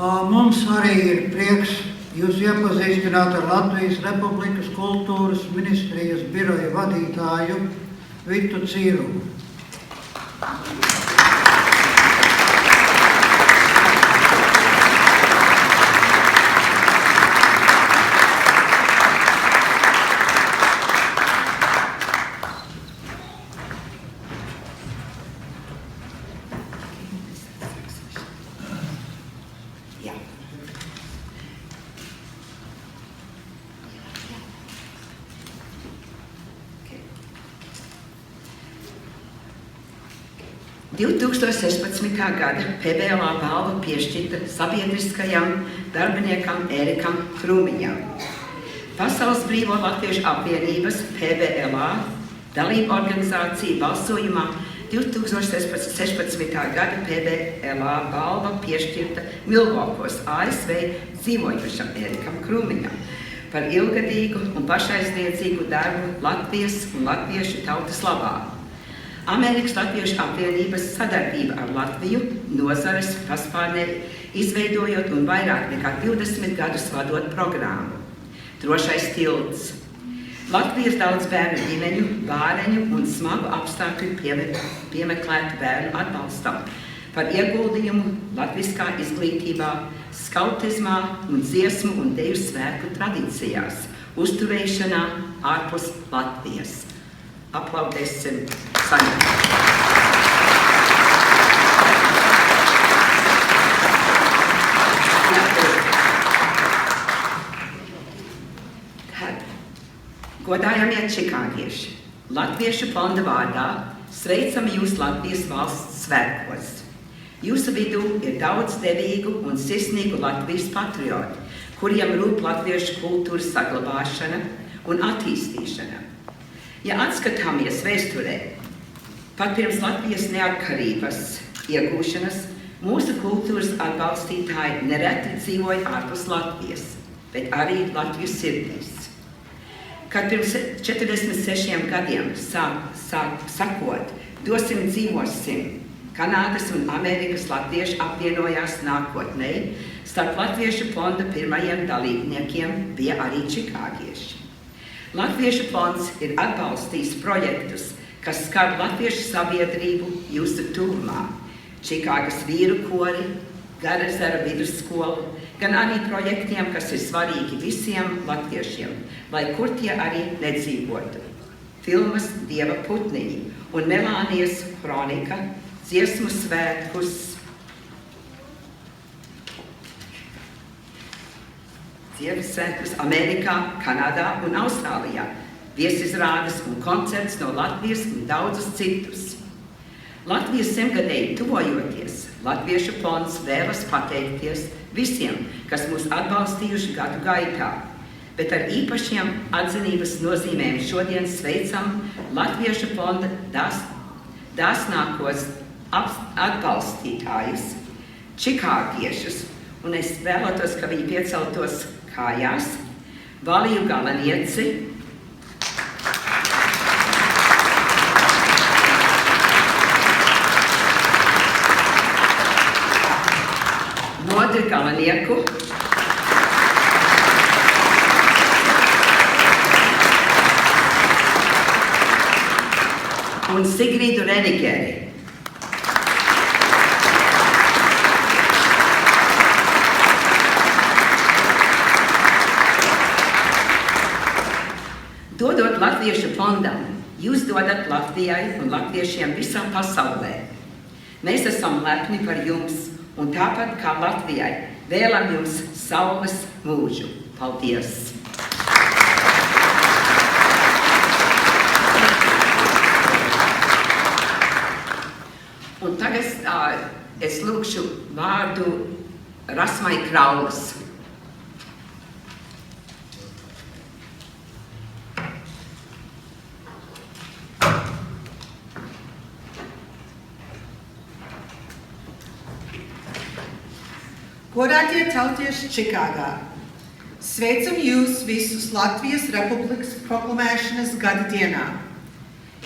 Mums arī ir prieks jūs iepazīstināt ar Latvijas Republikas kultūras ministrijas biroja vadītāju Vitu Cīrumu. Gada PBLA balva piešķirta sabiedriskajam darbiniekam Ērikam Krūmiņam. Pasaules Brīvo Latviešu apvienības PBLA dalība organizācija balsojumā 2016. Gada PBLA balva piešķirta Milvokos, ASV dzīvojošam Ērikam Krūmiņam par ilgadīgu un pašaizliedzīgu darbu Latvijas un latviešu tautas labā. Amerikas Latviešu apvienības sadarbība ar Latviju nozares paspārnē izveidojot un vairāk nekā 20 gadus vadot programmu. Drošais tilts. Latvijas daudz bērnu ģimeņu, bāreņu un smagu apstākļu piemeklētu bērnu atbalstam par ieguldījumu latviskā izglītībā, skautismā un dziesmu un deju svētku tradīcijās, uzturēšanā ārpus Latvijas. Aplaudēsim saņemt. Godājamie čikāgieši, Latviešu fonda vārdā sveicam jūs Latvijas valsts svētkos. Jūsu vidū ir daudz devīgu un sirsnīgu Latvijas patriotu, kuriem rūp latviešu kultūras saglabāšana un attīstīšana. Ja atskatāmies vēsturē, pat pirms Latvijas neatkarības iegūšanas, mūsu kultūras atbalstītāji nereti dzīvoja ārpus Latvijas, bet arī Latvijas sirdīs. Kad pirms 46 gadiem sakot, dosim dzīvosim, Kanādas un Amerikas latvieši apvienojās nākotnē, starp Latviešu fonda pirmajiem dalībniekiem bija arī čikāgieši. Latviešu fonds ir atbalstījis projektus, kas skar latviešu sabiedrību jūsu tuvumā, Čikāgas vīru kori, Garazara vidusskolu, gan arī projektiem, kas ir svarīgi visiem latviešiem, lai kur tie arī nedzīvotu. Filmas Dieva putniņi un Melānijas kronika, dziesmu svētkus, Ziemassvētkus Amerikā, Kanādā un Austrālijā, viesizrādes un koncerts no Latvijas un daudzus citus. Latvijas simtgadēji tuvojoties, Latviešu fonds vēlas pateikties visiem, kas mūs atbalstījuši gadu gaitā, bet ar īpašiem atzinības nozīmēm šodien sveicam Latviešu fonda dāsnākos atbalstītājus, čikāgiešus, un es vēlētos, ka viņi pieceltos kājās, Valiju Galanieci, Modri Galanieku, un Sigrīdu Renigeri. Dodot Latviešu fondam, jūs dodat Latvijai un latviešiem visā pasaulē. Mēs esam lepni par jums, un tāpat kā Latvijai, vēlam jums saules mūžu. Paldies! Un tagad es lūkšu vārdu Rasmai Kraulas. Godātie tautieši Čikāgā, sveicam jūs visus Latvijas Republikas proklamēšanas gada dienā.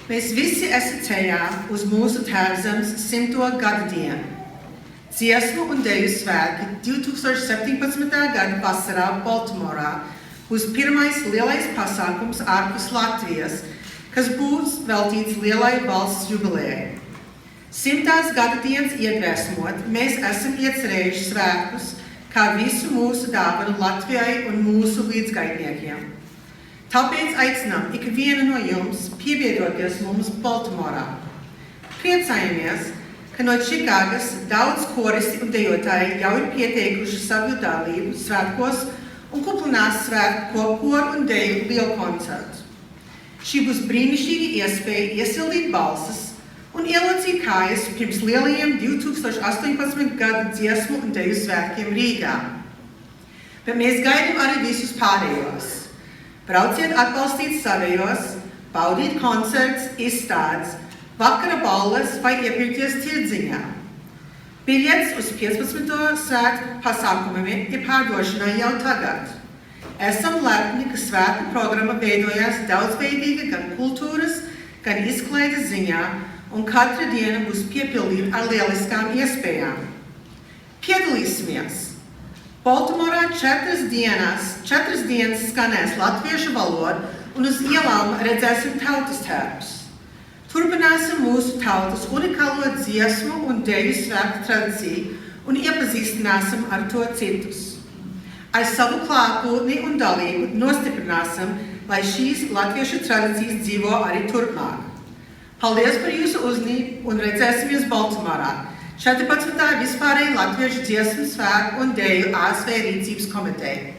Mēs visi esam ceļā uz mūsu tēvzemes 100. gada dienu. Dziesmu un deju svētki 2017. gada vasarā Baltimorā būs pirmais lielais pasākums ārpus Latvijas, kas būs veltīts lielai valsts jubilejai. 100. gada dienas iedvesmot, mēs esam iecerējuši svētkus kā visu mūsu dāvanu Latvijai un mūsu līdzgaitniekiem. Tāpēc aicinām ikvienu no jums pievienoties mums Baltimorā. Priecājamies, ka no Čikāgas daudz koristi un dejotāji jau ir pieteikuši savu dalību svētkos un kuplinās svētku koru un deju lielu koncertu. Šī būs brīnišķīga iespēja iesildīt balsas un ielocīt kājas pirms lielajiem 2018. gada dziesmu un deju svētkiem Rīgā. Bet mēs gaidām arī visus pārējos. Brauciet atbalstīt savējos, baudīt koncerts, izstādes, vakara balles vai iepirkties tirdziņā. Biļetes uz 15. svētku pasākumiem ir pārdošanā jau tagad. Esam lepni, ka svētku programma veidojās daudzveidīga gan kultūras, gan izklaides ziņā, un katra diena būs piepildīta ar lieliskām iespējām. Piedalīsimies! Baltimorā 4 dienas skanēs latviešu valoda un uz ielām redzēsim tautas tērpus. Turpināsim mūsu tautas unikālo dziesmu un deju svētku tradīciju un iepazīstināsim ar to citus. Ar savu klātbūtni un dalību nostiprināsim, lai šīs latviešu tradīcijas dzīvo arī turpmāk. Paldies par jūsu uzmanību un redzēsimies Baltimorā 14. vispārēji latviešu dziesmu svētku un deju ASV rīcības komiteja.